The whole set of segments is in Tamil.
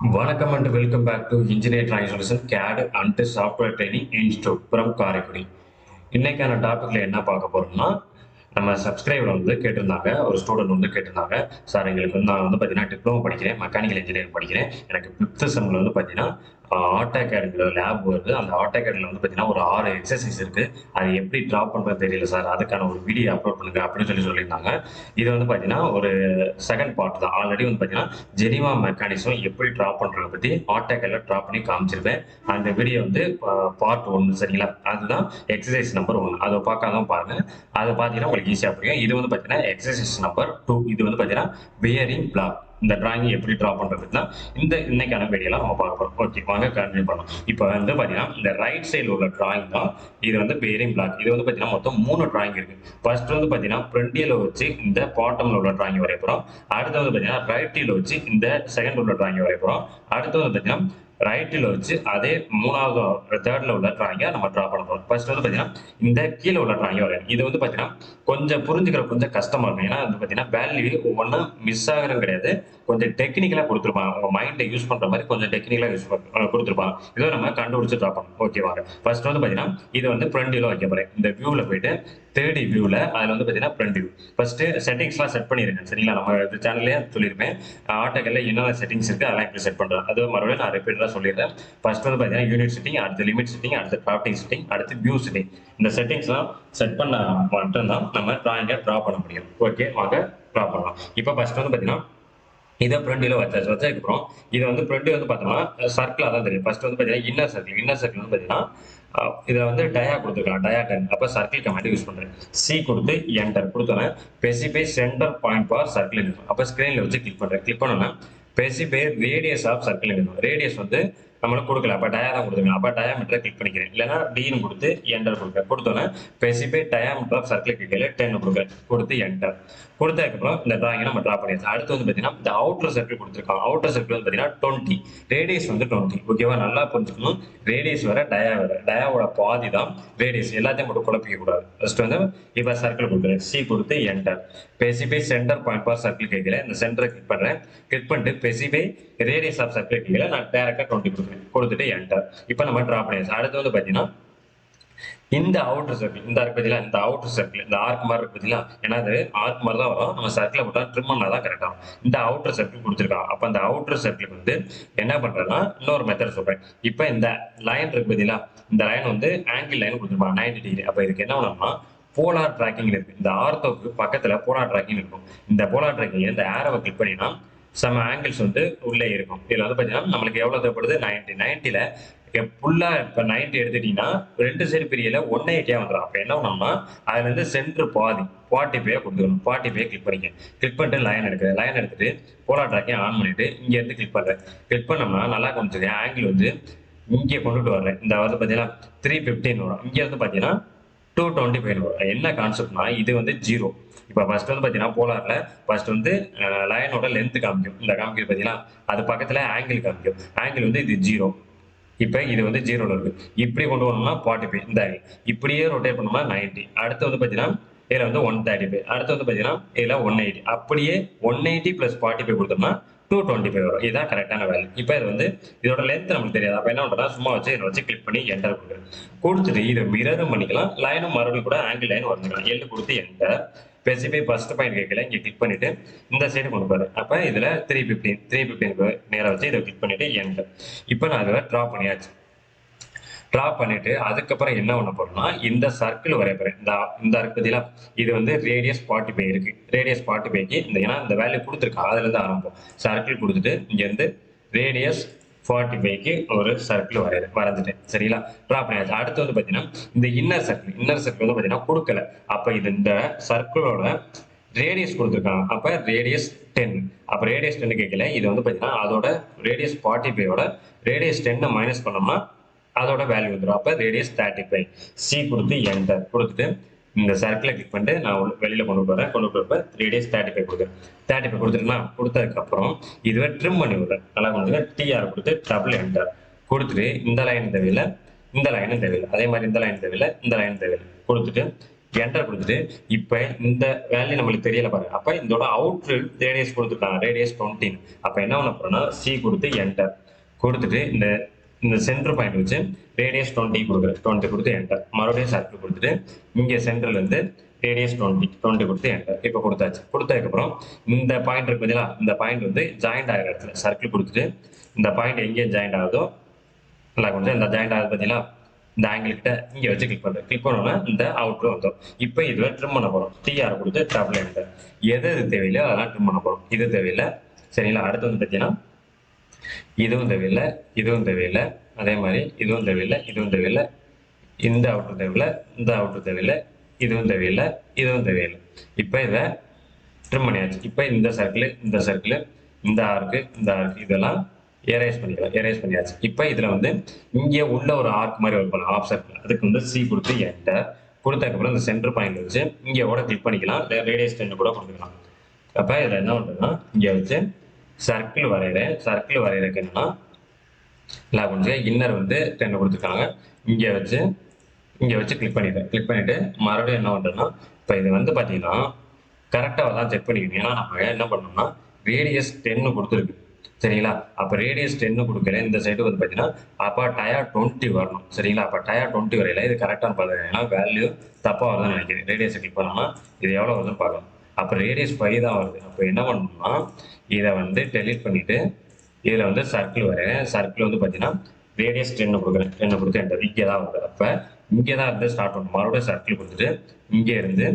வணக்கம் and welcome back to engineer training solution CAD and software training institute from Karaikudi. இன்னைக்கான டாபிக்ல என்ன பார்க்க போறோம்னா, நம்ம சப்ஸ்கிரைபர் வந்து கேட்டிருந்தாங்க, ஒரு ஸ்டூடெண்ட் வந்து கேட்டிருந்தாங்க, சார் எங்களுக்கு வந்து நான் வந்து பார்த்தீங்கன்னா டிப்ளமோ படிக்கிறேன், மெக்கானிக்கல் இன்ஜினியரிங் படிக்கிறேன். எனக்கு ஃபிஃப்த் செம்மில் வந்து பார்த்தீங்கன்னா ஆட்டோகேட்ல லேப் வருது. அந்த ஆட்டோகேட்ல வந்து பார்த்தீங்கன்னா ஒரு 6 எக்ஸசைஸ் இருக்கு. அது எப்படி ட்ராப் பண்ணுறது தெரியல சார், அதுக்கான ஒரு வீடியோ அப்லோட் பண்ணுங்க அப்படின்னு சொல்லியிருந்தாங்க. இது வந்து பார்த்தீங்கன்னா ஒரு செகண்ட் பார்ட் தான். ஆல்ரெடி வந்து பார்த்தீங்கன்னா ஜெனிவா மெக்கானிசம் எப்படி ட்ராப் பண்ணுறத பற்றி ஆட்டோகேட்ல ட்ராப் பண்ணி காமிச்சிருப்பேன். அந்த வீடியோ வந்து பார்ட் 1 சரிங்களா. அதுதான் எக்ஸசைஸ் நம்பர் 1. அதை பார்க்காதான் பாருங்க. அதை பார்த்தீங்கன்னா உங்களுக்கு ஈஸியாக புரியும். இது வந்து பார்த்தீங்கன்னா எக்ஸசைஸ் நம்பர் 2. இது வந்து பார்த்தீங்கன்னா பியரிங் பிளாக். இந்த டிராயிங் எப்படி ட்ரா பண்றது தான் இன்னைக்கான வீடியோலாம் நம்ம பார்க்க போறோம். ஓகே, வாங்க கண்டினியூ பண்ணலாம். இப்போ வந்து பார்த்தீங்கன்னா இந்த ரைட் சைடில் உள்ள டிராயிங் தான் இது வந்து பியரிங் பிளாக். இது வந்து பார்த்தீங்கன்னா மொத்தம் 3 டிராயிங் இருக்கு. ஃபர்ஸ்ட் வந்து பார்த்தீங்கன்னா ஃப்ரண்டியில் வச்சு இந்த பாட்டம்ல உள்ள டிராயிங் வரைய போறோம். அடுத்து வந்து பார்த்தீங்கன்னா ரைட்டில் வச்சு இந்த செகண்ட் உள்ள டிராயிங் வரைய போறோம். அடுத்து வந்து பார்த்தீங்கன்னா ரைட்டில் வச்சு அதே மூணாவது தேர்ட்ல உள்ள டிராயிங்கை நம்ம ட்ரா பண்ண போறோம். ஃபர்ஸ்ட் வந்து பார்த்தீங்கன்னா இந்த கீழே உள்ள டிராயிங் வரையும். இது வந்து பார்த்தீங்கன்னா கொஞ்சம் புரிஞ்சுக்கிற கொஞ்சம் கஷ்டமா இருக்கும். ஏன்னா வந்து பார்த்தீங்கன்னா வேல்யூ ஒவ்வொன்றும் மிஸ் ஆகிறது கிடையாது. கொஞ்சம் டெக்னிக்கலா கொடுத்துருப்பாங்க. உங்க மைண்டை யூஸ் பண்ற மாதிரி கொஞ்சம் டெக்னிக்கலா யூஸ் கொடுத்துருப்பாங்க. இதை நம்ம கண்டுபிடிச்சு ட்ரா பண்ணணும். ஓகேவாங்க. ஃபர்ஸ்ட் வந்து பார்த்தீங்கன்னா இது வந்து ஃப்ரண்ட் வியூல வைக்க போறேன். இந்த வியூல போயிட்டு 3D வியூல அதுல வந்து பார்த்தீங்கன்னா ஃப்ரண்ட் வியூ ஃபர்ஸ்ட் செட்டிங்ஸ்லாம் செட் பண்ணிருக்கேன் சரிங்களா. நம்ம இந்த சேனல்லே சொல்லியிருப்பேன் ஆட்டோக்கல்ல என்னென்ன செட்டிங்ஸ் இருக்கு அதெல்லாம் எப்படி செட் பண்றேன். அது மறுபடியும் நான் ரிப்பீட்டடா சொல்லிடுறேன். ஃபர்ஸ்ட் வந்து பார்த்தீங்கன்னா யூனிட் செட்டிங், அடுத்து லிமிட் செட்டிங், அடுத்து டிராஃப்டிங் செட்டிங், அடுத்து வியூ செட்டிங். இந்த செட்டிங்ஸ்லாம் செட் பண்ண மட்டும்தான் நம்ம டிராயிங்கை ட்ரா பண்ண முடியும். ஓகே, வாங்க ட்ரா பண்ணலாம். இப்போ ஃபர்ஸ்ட் வந்து பார்த்தீங்கன்னா இதை ஃப்ரண்டில் வச்சதுக்கப்புறம் இதை வந்து ஃப்ரண்ட் வந்து பார்த்தோம்னா சர்க்கிளாக தான் தெரியும். ஃபர்ஸ்ட் வந்து பார்த்தீங்கன்னா இன்னர் சர்க்கிள் வந்து பார்த்தீங்கன்னா இதை வந்து டயா கொடுத்துருக்கலாம், டயா 10. அப்போ சர்க்கிள் கமாண்ட் யூஸ் பண்ணுறேன். சி கொடுத்து என்டர் கொடுத்தோன்னே specify centre point for circle இருக்கும். அப்போ ஸ்க்ரீனில் வச்சு கிளிக் பண்ணுறேன். கிளிக் பண்ணோன்னா ஸ்பெசிஃபை ரேடியஸ் ஆஃப் சர்க்கிள் இருக்கும். ரேடியஸ் வந்து நம்மளுக்கு கொடுக்கல, அப்போ டயா தான் கொடுத்துருங்க. அப்போ டயாமீட்டரை கிளிக் பண்ணிக்கிறேன். இல்லைன்னா டின்னு கொடுத்து என்டர் கொடுக்க கொடுத்தோன்னே ஸ்பெசிஃபை டயாமீட்டர் ஆஃப் சர்க்கிள் கீழே 10 கொடுத்து என்டர் கொடுத்ததுக்கப்புறம் இந்த டிராயிங்கை நம்ம ட்ரா பண்ணியாச்சு. அடுத்து வந்து பார்த்தீங்கன்னா இந்த அவுட்டர் சர்க்கிள் கொடுத்துருக்கோம். அவுட்டர் சர்க்கிள் வந்து பார்த்தீங்கன்னா 20, ரேடியஸ் வந்து 20. ஓகேவா, நல்லா புரிஞ்சுக்கணும். ரேடியஸ் வேற டயா வேற. டயாவோட பாதி தான் ரேடியஸ். எல்லாத்தையும் மட்டும் குழப்பிக்க கூடாது. ஃபர்ஸ்ட் வந்து இப்போ சர்க்கிள் கொடுக்குறேன். சி கொடுத்து enter. Specify centre point for circle கேட்கல, இந்த சென்டரை கிளிக் பண்ணுறேன். கிளிக் பண்ணிட்டு ஸ்பெசிஃபை ரேடியஸ் ஆஃப் சர்க்கிள் கேட்கல, நான் டேரக்டா 20 கொடுக்குறேன். கொடுத்துட்டு என்டர். இப்போ நம்ம ட்ரா பண்ணியாச்சு. அடுத்து வந்து பார்த்தீங்கன்னா இந்த அவுட்டர் சர்க்கிள் இந்த இருக்கு பார்த்தீங்களா, இந்த அவுட்டர் சர்க்கிள் இந்த ஆர்க் மாதிரி இருக்கு பார்த்தீங்களா. ஏன்னா அது ஆர்க் மாதிரி தான் வரும். நம்ம சர்க்கிளை போட்டால் ட்ரிம் பண்ணால் தான் கரெக்டாக வரும். இந்த அவுட்டர் சர்க்கிள் கொடுத்துருக்காங்க. அப்போ அந்த அவுட்டர் சர்க்கிளுக்கு வந்து என்ன பண்ணுறேன்னா இன்னொரு மெத்தட் சொல்கிறேன். இப்போ இந்த லைன் இருக்கு பார்த்தீங்களா, இந்த லைன் வந்து ஆங்கிள் லைன் கொடுத்துருப்பாங்க 90 டிகிரி. அப்போ இதுக்கு என்ன பண்ணணும்னா போலார் டிராக்கிங் இருக்கு. இந்த ஆர்த்தோக்கு பக்கத்தில் போலார் டிராக்கிங் இருக்கும். இந்த போலார் டிராக்கிங் இந்த ஏரோவை கிளிக் பண்ணினா சம் ஆங்கிள்ஸ் வந்து உள்ளே இருக்கும். இதில் வந்து பார்த்தீங்கன்னா நம்மளுக்கு எவ்வளோ தேவைப்படுது 90. 90ல ஃபுல்லா இப்போ 90 எடுத்துட்டீங்கன்னா 2 சைடு பிரியல 180 வந்துடும். அப்போ என்ன பண்ணோம்னா அதுல இருந்து சென்டர் பாதி 45 கொடுத்துக்கணும். 45 கிளிக் பண்ணிக்க. கிளிக் பண்ணிட்டு லைன் எடுக்கிறேன். லைன் எடுத்துட்டு போலார் ட்ராக்கிங் ஆன் பண்ணிட்டு இங்க இருந்து கிளிக் பண்றேன். கிளிக் பண்ணோம்னா நல்லா கொஞ்சம் ஆங்கிள் வந்து இங்கே கொண்டுட்டு வரேன். இந்த வந்து பார்த்தீங்கன்னா 315 வரும். இங்க இருந்து பார்த்தீங்கன்னா 225 வரும். என்ன கான்செப்ட்னா இது வந்து 0. இப்போ ஃபர்ஸ்ட் வந்து பார்த்தீங்கன்னா போலார்ல ஃபர்ஸ்ட் வந்து லைனோட லென்த் காமிக்கும். இந்த காமிக்கிறது பார்த்தீங்கன்னா அது பக்கத்துல ஆங்கிள் காமிக்கும். ஆங்கிள் வந்து இது 0. இப்போ இது வந்து 0ல இருக்கு. இப்படி கொண்டு வரணும்னா 45 இந்த இப்படியே ரொட்டேட் பண்ணோம்னா 90. அடுத்து வந்து பார்த்தீங்கன்னா இதில் வந்து 135. அடுத்து வந்து பார்த்தீங்கன்னா இதில் 180. அப்படியே 180 + 45 கொடுத்தோம்னா 225 வரும். இதுதான் கரெக்டான வேல்யூ. இப்போ இது வந்து இதோட லென்த் நமக்கு தெரியாது. அப்போ என்ன பண்ணுறா சும்மா வச்சு இதை வச்சு கிளிக் பண்ணி என்டர் கொடுக்குறேன். கொடுத்துட்டு இதை மிரரும் பண்ணிக்கலாம். லைனும் மறுபடியும் கூட ஆங்கிள் லைன் வந்துக்கலாம். எல்லு கொடுத்து என்டர். ஸ்பெசிஃபை ஃபர்ஸ்ட் பாயிண்ட் கேட்கல, இங்கே கிளிக் பண்ணிட்டு இந்த சைடு கொண்டு போறேன். அப்போ இதில் 315 நேராக வச்சு இதை கிளிக் பண்ணிட்டு என்டர். இப்போ நான் இதில் ட்ரா பண்ணியாச்சு. ட்ரா பண்ணிட்டு அதுக்கப்புறம் என்ன பண்ண போறோம்னா இந்த சர்க்கிள் வரைய போறேன். இந்த இருக்குதுல இது வந்து ரேடியஸ் 45 இருக்கு. ரேடியஸ் 45க்கு இந்த ஏன்னா இந்த வேல்யூ கொடுத்துருக்காங்க அதுல இருந்து ஆரம்பம். சர்க்கிள் கொடுத்துட்டு இங்க இருந்து ரேடியஸ் 45க்கு ஒரு சர்க்கிள் வரைஞ்சிட்டேன் சரிங்களா. ட்ரா பண்ணியாச்சு. அடுத்து வந்து பாத்தீங்கன்னா இந்த இன்னர் சர்க்கிள் வந்து பாத்தீங்கன்னா கொடுக்கல. அப்ப இது இந்த சர்க்கிளோட ரேடியஸ் கொடுத்துருக்காங்க. அப்ப ரேடியஸ் 10. அப்ப ரேடியஸ் 10 கேட்கல. இது வந்து பாத்தீங்கன்னா அதோட ரேடியஸ் 45ஓட ரேடியஸ் 10 மைனஸ் பண்ணோம்னா அதோட வேல்யூ வந்துடும். அப்போ ரேடியஸ் 35. சி கொடுத்து என்டர் கொடுத்துட்டு இந்த சர்க்கிளை கிளிக் பண்ணிட்டு நான் வெளியில கொண்டு வரேன். கொண்டு வரப்ப ரேடியஸ் 35 கொடுக்குறேன். 35 கொடுத்துட்டுனா கொடுத்ததுக்கப்புறம் இதுவே ட்ரிம் பண்ணி விடுறேன். நல்லா கொஞ்சம் டிஆர் கொடுத்து டபுள் என்டர் கொடுத்துட்டு இந்த லைன் தேவையில்லை, இந்த லைனும் தேவையில்லை, அதே மாதிரி இந்த லைன் தேவையில்லை, இந்த லைன் தேவையில்லை கொடுத்துட்டு என்டர் கொடுத்துட்டு இப்போ இந்த வேல்யூ நம்மளுக்கு தெரியல பாருங்க. அப்போ இதோட அவுட் ரேடியஸ் கொடுத்துருக்காங்க, ரேடியஸ் 20. அப்போ என்ன பண்ண போறோம்னா சி கொடுத்து என்டர் கொடுத்துட்டு இந்த இந்த சென்டர் பாயிண்ட் வச்சு ரேடியஸ் 20 கொடுக்குறேன். 20 கொடுத்து என்டர், மறுபடியும் சர்க்கிள் கொடுத்துட்டு இங்கே சென்டர்ல இருந்து ரேடியஸ் 20 கொடுத்து என்டர். இப்போ கொடுத்தாச்சு. கொடுத்ததுக்கப்புறம் இந்த பாயிண்ட் இருக்கு பார்த்தீங்களா, இந்த பாயிண்ட் வந்து ஜாயிண்ட் ஆகிற இடத்துல சர்க்கிள் கொடுத்துட்டு இந்த பாயிண்ட் எங்கே ஜாயிண்ட் ஆகுதோ நல்லா கொஞ்சம் இந்த ஜாயிண்ட் ஆகுது பார்த்தீங்களா, இந்த ஆங்கிள் கிட்ட இங்கே வச்சு கிளிக் பண்ணுறேன். கிளிக் பண்ணோன்னா இந்த அவுட்ரு வந்துடும். இப்போ இதுவே ட்ரிம் பண்ண போகிறோம். டிஆர் கொடுத்து டபுள் என்டர். எது தேவையில்லையோ அதெல்லாம் ட்ரிம் பண்ண போகிறோம். இது தேவையில்லை. சரிங்களா. அடுத்து வந்து பார்த்தீங்கன்னா இதுவும் தேவையில்லை, இதுவும் தேவையில்லை, அதே மாதிரி இதுவும் தேவையில்லை, இதுவும் தேவையில்லை, இந்த அவுட்ரு தேவையில்லை, இந்த அவுட்ரு தேவையில்லை, இதுவும் தேவையில்லை, இதுவும் தேவையில்லை. இப்போ இதை ட்ரிம் பண்ணியாச்சு. இப்போ இந்த சர்க்கிள், இந்த சர்க்கிள், இந்த ஆர்க்கு, இந்த ஆர்க்கு இதெல்லாம் எரேஸ் பண்ணிக்கலாம். எரேஸ் பண்ணியாச்சு. இப்போ இதில் வந்து இங்கே உள்ள ஒரு ஆர்க் மாதிரி ஒரு ஆஃப் சர்க்கிள், அதுக்கு வந்து சி கொடுத்து என்டர் கொடுத்ததுக்கப்புறம் இந்த சென்டர் பாயிண்ட் வச்சு இங்கே கூட கிளிக் பண்ணிக்கலாம், ரேடியஸ் 10 கூட கொடுத்துக்கலாம். அப்போ இதில் என்ன பண்ணுறதுன்னா இங்கே வச்சு சர்க்கிள் வரைகிறேன். சர்க்கிள் வரைகிறதுக்கு என்னன்னா கொஞ்சம் இன்னர் வந்து 10 கொடுத்துருக்காங்க. இங்கே வச்சு கிளிக் பண்ணிடுறேன். கிளிக் பண்ணிவிட்டு மறுபடியும் என்ன பண்ணுறேன்னா இப்போ இது வந்து பார்த்தீங்கன்னா கரெக்டாக தான் செக் பண்ணிக்கணும். ஏன்னா நம்ம என்ன பண்ணோம்னா ரேடியஸ் 10 கொடுத்துருக்கு. சரிங்களா. அப்போ ரேடியஸ் 10 கொடுக்கல, இந்த சைடு வந்து பார்த்தீங்கன்னா அப்போ டயர் 20 வரணும். சரிங்களா. அப்போ டயர் 20 வரையில இது கரெக்டாக பார்த்தீங்கன்னா வேல்யூ தப்பாக வருதுன்னு நினைக்கிறேன். ரேடியஸை கிளிக் பண்ணோம்னா இது எவ்வளோ வருதுன்னு பார்க்கலாம். அப்போ ரேடியஸ் 5 தான் வருது. அப்போ என்ன பண்ணணும்னா இதை வந்து டெலீட் பண்ணிவிட்டு இதில் வந்து சர்க்கிள் வரேன். சர்க்கிள் வந்து பார்த்தீங்கன்னா ரேடியஸ் 10 கொடுக்குறேன். 10 கொடுத்து என்டர். இங்கே தான் வருது. அப்போ இங்கே தான் இருந்து ஸ்டார்ட் பண்ணணும். மறுபடியும் சர்க்கிள் கொடுத்துட்டு இங்கே இருந்து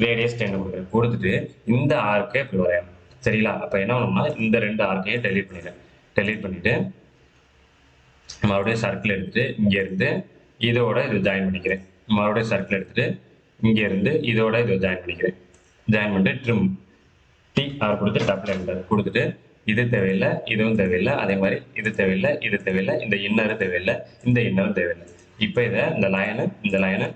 ரேடியஸ் 10 கொடுக்குறேன். கொடுத்துட்டு இந்த ஆர்க்கே இப்படி வரையணும். சரிங்களா. அப்போ என்ன பண்ணணும்னா இந்த ரெண்டு ஆர்க்கையும் டெலீட் பண்ணிடுறேன். டெலீட் பண்ணிவிட்டு மறுபடியும் சர்க்கிள் எடுத்துட்டு இங்கே இருந்து இதோட இது ஜாயின் பண்ணிக்கிறேன். மறுபடியும் சர்க்கிள் எடுத்துட்டு இங்கே இருந்து இதோட இது ஜாயின் பண்ணிக்கிறேன். ஜாயின் பண்ணிட்டு ட்ரிம் டி ஆர் கொடுத்து டபுள் என்டர் கொடுத்துட்டு இது தேவையில்லை, இதுவும் தேவையில்லை, அதே மாதிரி இது தேவையில்லை, இது தேவையில்லை, இந்த இன்னரும் தேவையில்லை, இந்த இன்னரும் தேவையில்லை. இப்போ இதை இந்த லைனு, இந்த லைனு,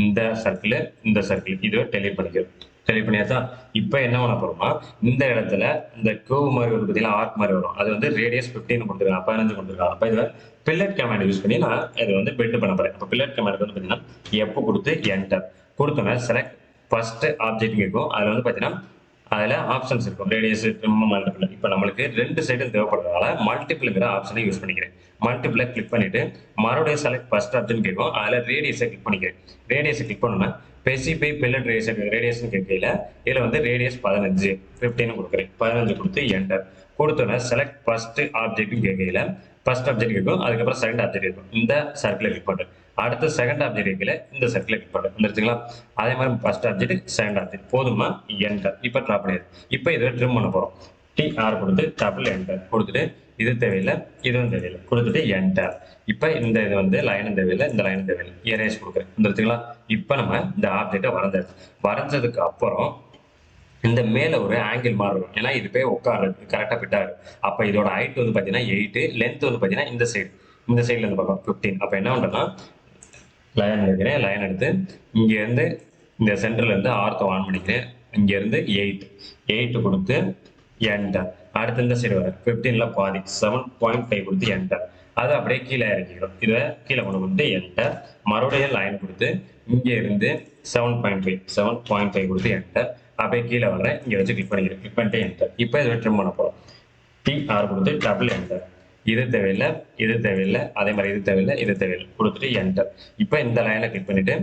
இந்த சர்க்கிள், இந்த சர்க்கிள் இதுவே டெலீட் பண்ணிக்கிறோம். டெலீட் பண்ணியாச்சா. இப்போ என்ன பண்ண போறோம்னா இந்த இடத்துல இந்த கர்வ் மாதிரி ஒரு பார்த்தீங்கன்னா ஆர்க் மாதிரி வரும். அது வந்து ரேடியஸ் 15 கொடுத்துருக்காங்க, 15 கொடுத்துருக்காங்க. அப்போ இதை பில்லட் கமாண்ட் யூஸ் பண்ணி நான் இதை வந்து பெண்ட் பண்ண போறேன். அப்போ பில்லட் கமாண்ட் வந்து பார்த்தீங்கன்னா எப்போ கொடுத்து என்டர் கொடுத்தோன்னா செலக்ட் ஃபர்ஸ்ட் ஆப்ஜெக்ட் இருக்கும். அதில் வந்து பார்த்தீங்கன்னா அதில் ஆப்ஷன்ஸ் இருக்கும். Radius, trim, multiple. இப்போ நம்மளுக்கு ரெண்டு சைடும் தேவைப்படுறதால மல்டிபிள்ங்கிற ஆப்ஷனை யூஸ் பண்ணிக்கிறேன். மல்டிபிளை கிளிக் பண்ணிட்டு மறுபடியும் செலக்ட் ஃபர்ஸ்ட் ஆப்ஷன் கேட்கும். அதில் ரேடியஸை கிளிக் பண்ணிக்கிறேன். ரேடியஸை கிளிக் பண்ணோன்னா ஸ்பெசிஃபை பில்லட் ரேடியஸ்னு கேட்கல, இதில் வந்து ரேடியஸ் 15 கொடுக்குறேன். 15 கொடுத்து என்டர் கொடுத்தோன்னா செலக்ட் ஃபர்ஸ்ட் ஆப்ஜெக்ட்னு கேட்கல, ஃபர்ஸ்ட் ஆப்ஜெக்ட் இருக்கும், அதுக்கப்புறம் செகண்ட் ஆப்ஜெக்ட் இருக்கும். இந்த சர்க்கிளை கிளிக் பண்ணுறேன். அடுத்து செகண்ட் ஆப்ஜெக்ட் இருக்கல, இந்த சர்க்கிளை கிளிக் பண்ணுறேன். வந்துருச்சுங்களா. அதே மாதிரி ஃபர்ஸ்ட் ஆப்ஜெக்ட், செகண்ட் ஆப்ஜெக்ட் போதுமா என்டர். இப்போ ட்ரா பண்ணிடுது. இப்போ இதை ட்ரிம் பண்ண போகிறோம். டிஆர் கொடுத்து டபுள் என்டர் கொடுத்துட்டு இது தேவையில்லை, இதுவும் தேவையில்லை கொடுத்துட்டு என்டர். இப்போ இந்த இது வந்து லைனும் தேவையில்லை, இந்த லைனும் தேவையில்லை, எரேஸ் கொடுக்குறேன். வந்துருச்சுங்களா. இப்போ நம்ம இந்த ஆப்ஜெக்டை வரைஞ்சதுக்கு அப்புறம் இந்த மேலே ஒரு ஆங்கிள் மாதிரி இருக்கும். ஏன்னா இது போய் உட்காருது கரெக்டாக ஃபிட்டாக இருக்கும். அப்போ இதோட ஹைட் வந்து பார்த்தீங்கன்னா 8, லென்த் வந்து பார்த்தீங்கன்னா இந்த சைடில் இருந்து பார்க்கலாம் 15. அப்போ என்ன பண்ணுறேன்னா லைன் எடுக்கிறேன். லைன் எடுத்து இங்கேருந்து இந்த சென்டர்லேருந்து ஆர்த்தை ஆன் பண்ணிக்கிறேன். இங்கேருந்து 8 கொடுத்து என்டர். அடுத்து இந்த சைடு வர 15ல் பாதி 7.5 கொடுத்து என்டர். அதை அப்படியே கீழே இறக்கிக்கிறோம். இதை கீழே கொண்டு என்டர். மறுபடியும் லைன் கொடுத்து இங்கே இருந்து 7.5 கொடுத்து என்டர். அப்படியே கீழே வர்றேன். இங்கே வச்சு கிளிக் பண்ணிக்கிறேன். கிளிக் பண்ணிட்டு என்டர். இப்போ இதை ட்ரிம் பண்ண போகிறோம். டிஆர் கொடுத்து டபுள் என்டர். இது தேவையில்லை, இது தேவையில்லை, அதே மாதிரி இது தேவையில்லை, இது தேவையில்லை கொடுத்துட்டு என்டர். இப்போ இந்த லைனை கிளிக் பண்ணிட்டு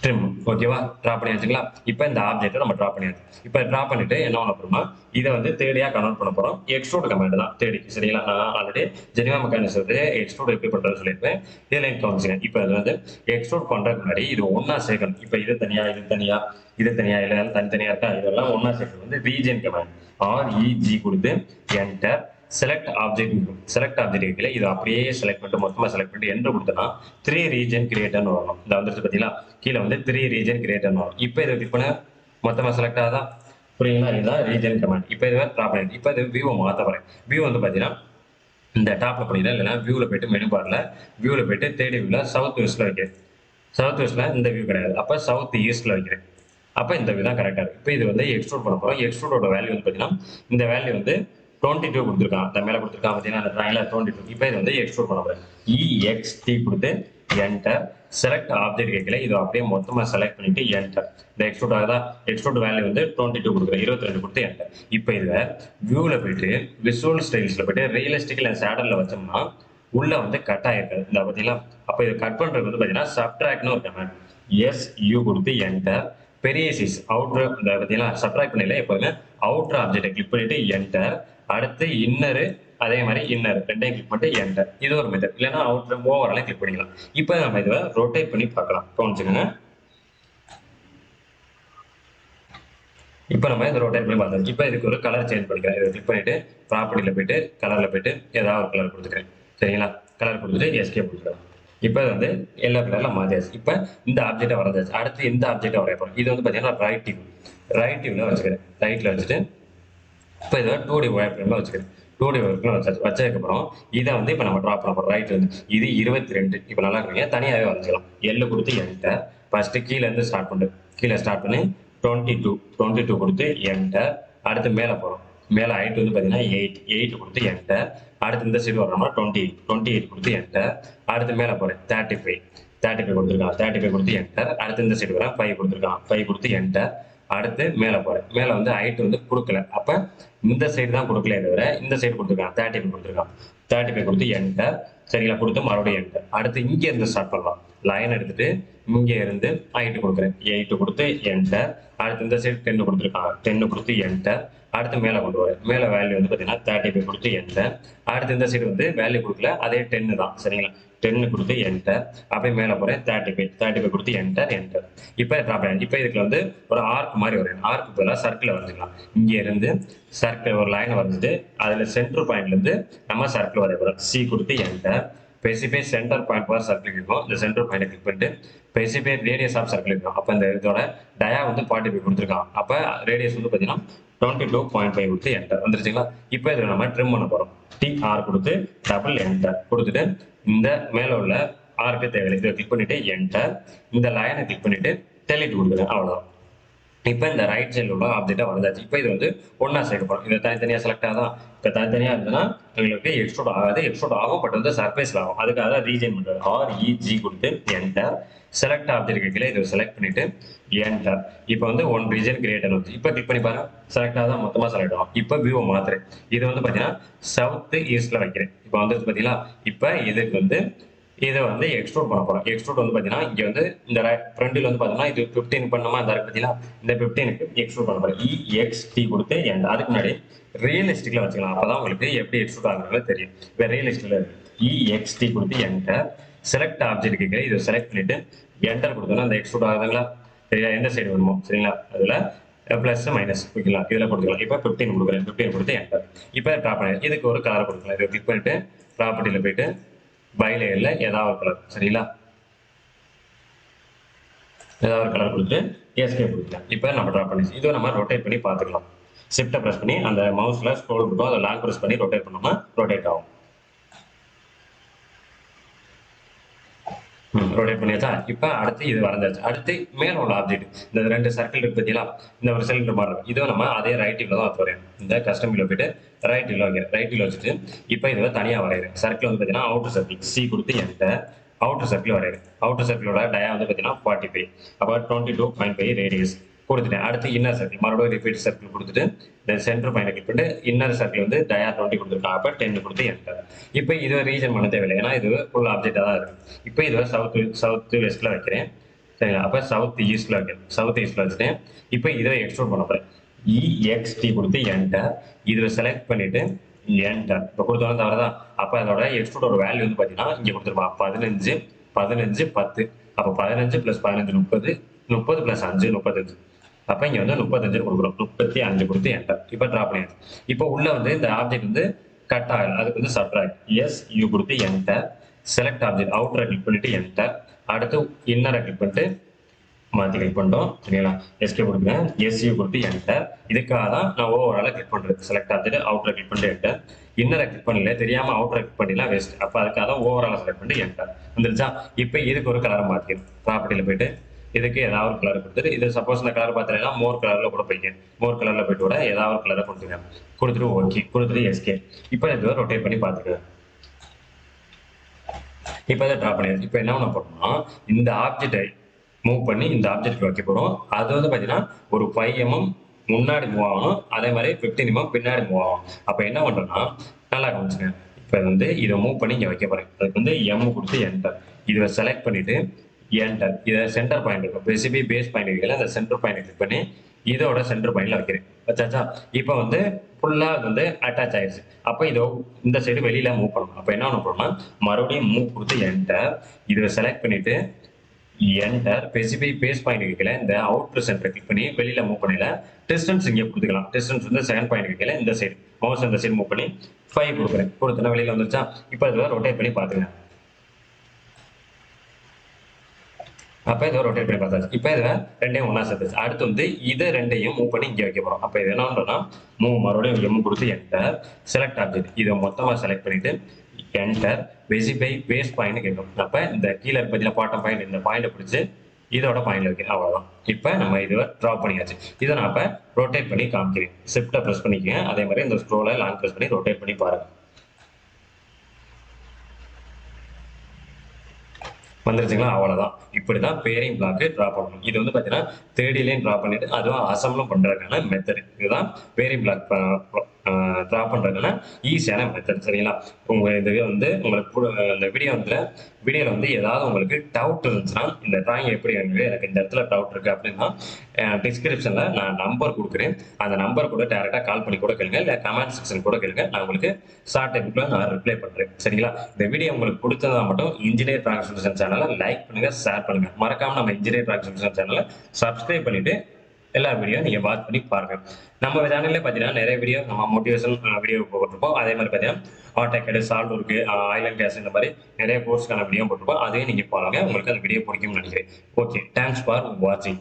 ட்ரிம். ஓகேவா. ட்ரா பண்ணியாச்சுங்களா. இப்போ இந்த ஆப்ஜெக்ட்டை நம்ம ட்ரா பண்ணியாச்சு. இப்போ ட்ரா பண்ணிட்டு என்ன பண்ண போறோம்னா இதை வந்து தேடியாக கன்வெர்ட் பண்ண போறோம். எக்ஸ்ட்ரூட் கமாண்ட் தான் தேடி. சரிங்களா. நான் ஆல்ரெடி ஜெனிவா மெக்கானிசம் எக்ஸ்ட்ரூட் எப்படி பண்றதுன்னு சொல்லியிருப்பேன். இதில் கவனிச்சுங்க. இப்போ அது வந்து எக்ஸ்ட்ரூட் பண்றதுக்கு முன்னாடி இது ஒன்னா சேர்க்கணும். இப்போ இது தனியா, இது தனியா, இது தனியா, இல்லை தனித்தனியா இருக்கா, இதெல்லாம் ஒன்னா சேர்க்கறது வந்து ரீஜன் கமாண்ட். REG கொடுத்து என்டர். செலக்ட் ஆப்ஜெக்ட் இருக்கும். செலக்ட் ஆப்ஜெக்ட் இருக்குல்ல, இது அப்படியே செலக்ட் பண்ணிட்டு மொத்தமாக செலக்ட் பண்ணிட்டு என்டர் கொடுத்தனா 3 ரீஜன் கிரியேட்டர்னு வரணும். இந்த வந்துருச்சு பார்த்தீங்களா. கீழே வந்து 3 ரீஜன் கிரியேட்டர்னு வரும். இப்போ இதை கிளிக் பண்ண மொத்தமாக செலக்ட் ஆகுதா. புரியுங்களா. இதுதான் ரீஜன் கமாண்ட். இப்போ இதை ட்ரா பண்ணிட்டு இப்போ இது வியூவை மாற்ற போகிறேன். வியூ வந்து பார்த்தீங்கன்னா இந்த டாப்பில் பண்ணிடுறேன். இல்லைன்னா வியூவில் போயிட்டு மெனு பாரில் வியூவில் போயிட்டு தேடி வியூவில் சவுத் வெஸ்ட்டில் வைக்கிறேன். சவுத் வெஸ்ட்டில் இந்த வியூ கிடையாது. அப்போ சவுத் ஈஸ்ட்டில் வைக்கிறேன். அப்போ இந்த வியூ தான் கரெக்டாக இருக்குது. இப்போ இது வந்து எக்ஸ்ட்ரூட் பண்ண போகிறோம். எக்ஸ்ட்ரூடோட வேல்யூ வந்து பார்த்தீங்கன்னா இந்த வேல்யூ வந்து 22 கொடுத்துருக்கான். அந்த மேலே கொடுத்துருக்கான் பார்த்தீங்கன்னா அந்த ட்ராயிங்கில் 22. இப்போ இது வந்து எக்ஸ்ட்ரூட் பண்ண போகிறேன். EXT கொடுத்து என்டர். செலக்ட் ஆப்ஜெக்ட் கேட்கல, இது அப்படியே மொத்தமா செலக்ட் பண்ணிட்டு என்டர். இந்த எக்ஸ்ட்ரூட் ஆகுதா, எக்ஸ்ட்ரூட் வேல்யூ வந்து 22 கொடுக்குறேன், 22 கொடுத்து என்டர். இப்போ இதை வியூவில் போயிட்டு விசுவல் ஸ்டைல்ஸில் போயிட்டு ரியலிஸ்டிக் அண்ட் சேடலில் வச்சோம்னா உள்ள வந்து கட் ஆகிருக்காது. இந்த பார்த்தீங்களா, அப்போ இதை கட் பண்ணுறது வந்து பார்த்தீங்கன்னா சப்ட்ராக்ட்னு ஒரு கமெண்ட். எஸ் யூ கொடுத்து என்டர். பெரிய சைஸ் அவுட்ரு இந்த பார்த்தீங்கன்னா சப்ட்ராக்ட் பண்ணல, எப்போதுமே அவுட்ரு ஆப்ஜெக்டை கிளிக் பண்ணிட்டு என்டர். அடுத்து இன்னரு, அதே மாதிரி இன்னர் ரெண்டையும் கிளிக் பண்ணிட்டு என்டர். இது ஒரு மெத்தட். இல்லைன்னா அவுட்ரு ஓவராலே கிளிக் பண்ணிக்கலாம். இப்போ நம்ம இதை ரொட்டேட் பண்ணி பார்க்கலாம். கவனிச்சுக்கோங்க. இப்போ நம்ம இதை ரொட்டேட் பண்ணி பார்த்தோம். இப்போ இதுக்கு ஒரு கலர் சேஞ்ச் பண்ணிக்கிறேன். இதை கிளிக் பண்ணிட்டு ப்ராப்பர்ட்டியில் போயிட்டு கலரில் போயிட்டு ஏதாவது ஒரு கலர் கொடுத்துக்கிறேன். சரிங்களா, கலர் கொடுத்துட்டு எஸ்கேப் கொடுத்துக்கலாம். இப்போ வந்து எல்லோ கலரில் மாற்றியாச்சு. இப்போ இந்த ஆப்ஜெக்டை வரைஞ்சாச்சு. அடுத்து இந்த ஆப்ஜெக்டை வரைய போகிறோம். இது வந்து பார்த்தீங்கன்னா ரைட் வியூவில் வச்சுக்கிறேன். ரைட்டில் வச்சுட்டு இப்போ இதை 2D ஒயர் ஃப்ரேமில் வச்சுக்கிறேன். 2D ஒயர் ஃப்ரேமில் வச்சதுக்கப்புறம் இதை வந்து இப்போ நம்ம ட்ராப் பண்ண போகிறோம். ரைட் வந்து இது 22. இப்போ நல்லா இருக்குங்க, தனியாகவே வரைஞ்சிக்கலாம். எல்லு கொடுத்து என்டர். ஃபஸ்ட்டு கீழேருந்து ஸ்டார்ட் பண்ணு, கீழே ஸ்டார்ட் பண்ணி 22 கொடுத்து என்டர். அடுத்து மேலே போகிறோம். மேலே ஹைட் வந்து பார்த்தீங்கன்னா 8 கொடுத்து என்டர். அடுத்து இந்த சைடு வரோம்னா 28 கொடுத்து என்டர். அடுத்து மேலே போகிறேன் 35 கொடுத்துருக்கான், 35 கொடுத்து என்டர். அடுத்து இந்த சைடு வரேன் 5 கொடுத்துருக்கான், 5 கொடுத்து என்டர். அடுத்து மேலே போகிறேன். மேலே வந்து ஹைட் வந்து கொடுக்கல, அப்போ இந்த சைடு தான் கொடுக்கல, தவிர இந்த சைடு கொடுத்துருக்கான் 35 கொடுத்துருக்கான். 35 கொடுத்து என்டர். சரிங்களா, கொடுத்து மறுபடியும் என்டர். அடுத்து இங்கே இருந்து ஸ்டார்ட் பண்ணலாம். லைன் எடுத்துட்டு இங்கே இருந்து ஹைட் கொடுக்குறேன், 8 கொடுத்து என்டர். அடுத்து இந்த சைடு 10 கொடுத்துருக்காங்க, 10 கொடுத்து என்டர். அடுத்து மேலே கொண்டு வரேன். மேலே வேல்யூ வந்து பார்த்தீங்கன்னா 35 கொடுத்து என்டர். அடுத்து இந்த சைடு வந்து வேல்யூ கொடுக்கல, அதே 10 தான். சரிங்களா, 10 கொடுத்து என்டர். அப்படியே மேலே போகிறேன் 35 கொடுத்து என்டர். இப்போ ட்ராப் ஆகிடும். இப்போ இதுக்கு வந்து ஒரு ஆர்க் மாதிரி வரும். ஆர்க்கு பதிலாக சர்க்கிளை வரைஞ்சிக்கலாம். இங்கே இருந்து சர்க்கிள் ஒரு லைனை வரைஞ்சிட்டு அதில் சென்டர் பாயிண்ட்லேருந்து நம்ம சர்க்கிள் வரைய போகிறோம். சி கொடுத்து enter. Specify centre point for circle இருக்கும். இந்த சென்டர் பாயிண்ட் கிளிக் பண்ணிட்டு ஸ்பெசிஃபை ரேடியஸ் ஆஃப் சர்க்கிள் இருக்கும். அப்போ இந்த இதோட டயா வந்து 45 கொடுத்துருக்கான். அப்போ ரேடியஸ் வந்து பார்த்தீங்கன்னா 22.5 கொடுத்து என்டர் வந்துருச்சுங்களா. இப்போ இதில் நம்ம ட்ரிம் பண்ண போகிறோம். டிஆர் கொடுத்து டபுள் என்டர் கொடுத்துட்டு இந்த மேலே உள்ள ஆர்க்கு தேவையில்லை, இதை கிளிக் பண்ணிட்டு என்டர். இந்த லைனை கிளிக் பண்ணிட்டு டெலிட் கொடுக்குறேன், அவ்வளோதான். இப்போ இந்த ரைட் சைடில் உள்ள ஆப்ஜெக்டாக வந்தாச்சு. இப்போ இது வந்து ஒன்றா சேர்க்க போகிறோம். இதை தனித்தனியாக செலக்ட் ஆகுதான். இப்போ தனித்தனியாக இருந்ததுன்னா எங்களுக்கு எக்ஸ்ட்ரோட் ஆகாது, எக்ஸ்ட்ரோட் ஆகும், பட் வந்து சர்ஃபேஸில் ஆகும். அதுக்காக தான் ரீஜன் பண்ணுறது. REG கொடுத்து என்டர். செலக்ட் ஆப்ஜெக்ட் கீழே இதை செலக்ட் பண்ணிட்டு என்டர். இப்போ வந்து ஒன் ரீஜன் கிரியேட்டர் வந்து இப்போ கிளிக் பண்ணி பாருங்க, செலக்ட் ஆகுதான், மொத்தமாக செலக்ட் ஆகும். இப்போ வியூவை மாத்துறேன். இது வந்து பார்த்தீங்கன்னா சவுத் ஈஸ்டில் வைக்கிறேன். இப்போ வந்து பார்த்தீங்களா, இப்போ இதுக்கு வந்து இதை வந்து எக்ஸ்ட்ரூட் பண்ண போகிறோம். எக்ஸ்ட்ரூட் வந்து பார்த்தீங்கன்னா இங்கே வந்து இந்த ஃப்ரண்டில் வந்து பார்த்தீங்கன்னா இது 15 பண்ணோமா, இந்த பார்த்தீங்கன்னா இந்த 15க்கு எக்ஸ்ட்ரூட் பண்ண போகிறோம். EXT கொடுத்து எண்ட். அதுக்கு முன்னாடி ரியலிஸ்டிக்கில் வச்சுக்கலாம். அப்போ தான் உங்களுக்கு எப்படி எக்ஸ்ட்ரூட் ஆகுறது தெரியும். இப்போ ரியலிஸ்டிக்கில் EXT கொடுத்து என்டர். செலக்ட் ஆப்ஜெக்ட் கேட்குற இதை செலக்ட் பண்ணிட்டு என்டர் கொடுத்தோம்னா அந்த எக்ஸ்ட்ரூட் ஆகுதுங்களா. சரியா, எந்த சைடு வேணுமோ. சரிங்களா, அதில் ப்ளஸ் மைனஸ் வைக்கலாம், இதில் கொடுத்துக்கலாம். இப்போ 15 கொடுக்குறேன், 15 கொடுத்து என்டர். இப்போ ட்ராப் பண்ணி இதுக்கு ஒரு கலர் கொடுக்கலாம். இதை கிளிக் பண்ணிட்டு ப்ராப்பர்ட்டியில் போயிட்டு பை லேயர்ல ஏதாவது ஒரு கலர். சரிங்களா, ஏதாவது ஒரு கலர் கொடுத்து எஸ்கேப் கொடுக்கலாம். இப்போ நம்ம ட்ரா பண்ணிச்சு. இதை நம்ம ரொட்டேட் பண்ணி பார்த்துக்கலாம். ஷிஃப்ட்டை ப்ரெஸ் பண்ணி அந்த மவுஸ்ல ஸ்க்ரோல் இருக்கும், அதை லாங் ப்ரெஸ் பண்ணி ரொட்டேட் பண்ணோம்னா ரொட்டேட் ஆகும். ரொட்டேட் பண்ணியாச்சா. இப்போ அடுத்து இது வரைஞ்சாச்சு. அடுத்து மேல உள்ள ஆப்ஜெக்ட் இந்த 2 சர்க்கிள் இருக்கு பார்த்தீங்களா, இந்த ஒரு சிலிண்டர் மாதிரி இருக்கும். இதை நம்ம அதே ரைட் வியூல தான் வரையும். இந்த கஸ்டம் வியூல போயிட்டு ரைட் வியூல வைக்கிறேன். ரைட் வியூல வச்சுட்டு இப்போ இதில் தனியாக வரைகிறேன். சர்க்கிள் வந்து பார்த்தீங்கன்னா அவுட்டர் சர்க்கிள் சி கொடுத்து என்டர். அவுட்டர் சர்க்கிள் வரைகிறேன். அவுட்டர் சர்க்கிளோட டயா வந்து பார்த்தீங்கன்னா 45. அப்போ 22.5 ரேடியஸ் கொடுத்துட்டேன். அடுத்து இன்னர் சர்க்கிள் மறுபடியும் ரிப்பீட் சர்க்கிள் கொடுத்துட்டு இந்த சென்டர் பாயிண்ட் கிளிக் பண்ணிட்டு இன்னர் சர்க்கிள் வந்து டயா 20 கொடுத்துருக்காங்க. அப்போ 10 கொடுத்து என்டர். இப்போ இது ரீஜன் பண்ண தேவையில்லை, ஏன்னா இது ஃபுல் ஆப்ஜெக்டாக தான் இருக்கு. இப்போ இது சவுத் வெஸ்ட்ல வைக்கிறேன். சரிங்களா, அப்போ சவுத் ஈஸ்ட்ல வைக்கிறேன். சவுத் ஈஸ்ட்ல வச்சுட்டேன். இப்போ இதை எக்ஸ்ட்ரூட் பண்ண போறேன். EXT கொடுத்து என்டர். இதில் செலக்ட் பண்ணிட்டு என்டர். இப்போ கொடுத்தோம் தவிரதான். அப்போ அதோட எக்ஸ்ட்ரூடோட வேல்யூ வந்து பார்த்தீங்கன்னா இங்கே கொடுத்துருப்பா 15 10. அப்போ 15 + 15 30, 30 + 5 35. அப்போ இங்கே வந்து 35 கொடுக்குறோம். 35 கொடுத்து என்டர். இப்போ ட்ராப் பண்ணிடுது. இப்போ உள்ள வந்து இந்த ஆப்ஜெக்ட் வந்து கட் ஆகல, அதுக்கு வந்து சப்ட்ராக்ட் SU கொடுத்து என்டர். செலக்ட் ஆப்ஜெக்ட் அவுட்டரை கிளிக் பண்ணிட்டு என்டர். அடுத்து இன்னரை கிளிக் பண்ணிட்டு மாற்றி கிளிக் பண்ணிட்டோம். சரிங்களா, எஸ்கே கொடுக்குறேன். SU கொடுத்து என்டர். இதுக்காக தான் நான் ஓவராலாக கிளிக் பண்ணுறது. செலக்ட் ஆப்ஜெக்ட் அவுட்டரை கிளிக் பண்ணிட்டு என்டர். இன்னரை கிளிக் பண்ணல, தெரியாமல் அவுட்டரை கிளிக் பண்ணிடலாம், வேஸ்ட். அப்போ அதுக்காக தான் ஓவராலாக செலக்ட் பண்ணிட்டு என்டர் வந்துருச்சா. இப்போ இதுக்கு ஒரு கலரை மாற்றிக்கணும். ப்ராப்பர்ட்டியில் போயிட்டு இதுக்கு ஏதாவது ஒரு கலர் கொடுத்துட்டு, இது சப்போஸ் இந்த கலர் பார்த்தீங்கன்னா மோர் கலரில் கூட போய்க்கேன். மோர் கலரில் போயிட்டு கூட ஏதாவது ஒரு கலரை கொடுத்துட்டு ஓகே கொடுத்துட்டு எஸ்கே. இப்போ இது ரொட்டேட் பண்ணி பார்த்துக்கேன். இப்போ அதை ட்ரா பண்ணியாச்சு. இப்போ என்ன பண்ண போறோம்னா இந்த ஆப்ஜெக்டை மூவ் பண்ணி இந்த ஆப்ஜெக்ட் வைக்க போறோம். அது வந்து பார்த்தீங்கன்னா ஒரு 5 mm முன்னாடி மூவ் ஆகணும். அதே மாதிரி 15 mm பின்னாடி மூவ் ஆகணும். அப்போ என்ன பண்றோம்னா நல்லா கவனிச்சுங்க. இப்போ வந்து இதை மூவ் பண்ணி இங்கே வைக்க போறேன். அதுக்கு வந்து எம் கொடுத்து என்டர். இதை செலக்ட் பண்ணிட்டு என்டர். இதை சென்டர் பாயிண்ட் இருக்கும். ரெசிபி பேஸ் பாயிண்ட் இருக்குல்ல, அந்த சென்டர் பாயிண்ட் கிளிக் பண்ணி இதோட சென்டர் பாயிண்ட்ல வைக்கிறேன். வச்சாச்சா? இப்போ வந்து ஃபுல்லா வந்து அட்டாச் ஆயிடுச்சு. அப்போ இதோ இந்த சைடு வெளியில மூவ் பண்ணணும். அப்போ என்ன பண்ண போறோம்னா மறுபடியும் மூவ் கொடுத்து என்டர். இதை செலக்ட் பண்ணிட்டு என்டர் ஸ்பெசிஃபை பேஸ் பாயிண்ட் கீழே இந்த அவுட்டர் சென்டர் கிளிக் பண்ணி வெளியில மூவ் பண்ணல டிஸ்டன்ஸ் இங்கே கொடுத்துக்கலாம். டிஸ்டன்ஸ் வந்து 7 பாயிண்ட் கீழே இந்த சைடு மவுஸ் இந்த சைடு மூவ் பண்ணி 5 கொடுக்குறேன். கொடுத்தனா வெளியில வந்துருச்சா? இப்போ இதில் ரொட்டேட் பண்ணி பார்த்துங்க. அப்போ இதை ரொட்டேட் பண்ணி பார்த்தாச்சு. இப்போ இதில் ரெண்டையும் ஒன்றா சேர்த்துச்சு. அடுத்து வந்து இதை ரெண்டையும் மூவ் பண்ணி இங்கே வைக்க போகிறோம். அப்போ இது என்ன பண்ணுறோம்னா மூவ் மறுபடியும் எம் கொடுத்து என்டர் செலக்ட் ஆப்ஜெக்ட் இதை மொத்தமாக செலக்ட் பண்ணிட்டு என்டர் ஸ்பெசிஃபை பேஸ் பாயிண்ட் கேட்கும். அப்போ இந்த கீழே பார்த்தீங்கன்னா பாட்டம் பாயிண்ட் இந்த பாயிண்டை பிடிச்சி இதோட பாயிண்ட்ல வைக்கிறேன். அவ்வளோதான். இப்போ நம்ம இதை ட்ரா பண்ணியாச்சு. இதை நான் இப்போ ரொட்டேட் பண்ணி காமிக்கிறேன். ஷிஃப்ட்டை ப்ரெஸ் பண்ணிக்கங்க. அதே மாதிரி இந்த ஸ்க்ரோலை லாங் ப்ரெஸ் பண்ணி ரொட்டேட் பண்ணி பாருங்க. வந்துருச்சுங்களா? அவ்வளோதான். இப்படி தான் பேரிங் பிளாக்கு ட்ரா பண்ணணும். இது வந்து பார்த்தீங்கன்னா 3D லைன் ட்ரா பண்ணிட்டு அதுவும் அசம்பிளும் பண்ணுறதுக்கான மெத்தட். இதுதான் பேரிங் பிளாக் ட்ரா பண்ணுறதுக்கான ஈஸியான மெத்தட். சரிங்களா? உங்கள் இது வந்து உங்களுக்கு இந்த வீடியோவில் வந்து ஏதாவது உங்களுக்கு டவுட் இருந்துச்சுன்னா இந்த ட்ராயிங் எப்படி எனக்கு இந்த இடத்துல டவுட் இருக்குது அப்படின்னா டிஸ்கிரிப்ஷனில் நான் நம்பர் கொடுக்குறேன். அந்த நம்பர் கூட டேரெக்டாக கால் பண்ணி கூட கேளுங்க, இல்லை கமெண்ட் செக்ஷன் கூட கேளுங்க. நான் உங்களுக்கு ஷார்ட் டைப்புக்குள்ள நான் ரிப்ளை பண்ணுறேன். சரிங்களா? இந்த வீடியோ உங்களுக்கு பிடிச்சதா மட்டும் இன்ஜினியர் ட்ராயிங் சொல்யூஷன் சேனலை லைக் பண்ணுங்க, ஷேர் பண்ணுங்க. மறக்காம நம்ம இன்ஜினியர் ட்ராயிங் சொல்யூஷன் சேனலை சப்ஸ்கிரைப் பண்ணிட்டு எல்லா வீடியோ நீங்க வாட்ச் பண்ணி பாருங்க. நம்ம சேனல்ல பாத்தீங்கன்னா நிறைய வீடியோ நம்ம மோட்டிவேஷன் வீடியோ போட்டிருப்போம். அதே மாதிரி பாத்தீங்கன்னா AutoCAD, solid work, oil and gas இந்த மாதிரி நிறைய கோர்ஸ்க்கான வீடியோ போட்டிருப்போம். அதையும் நீங்க பாருங்க. உங்களுக்கு அந்த வீடியோ பிடிக்கும்னு நினைக்கிறேன். ஓகே, தேங்க்ஸ் ஃபார் வாட்சிங்.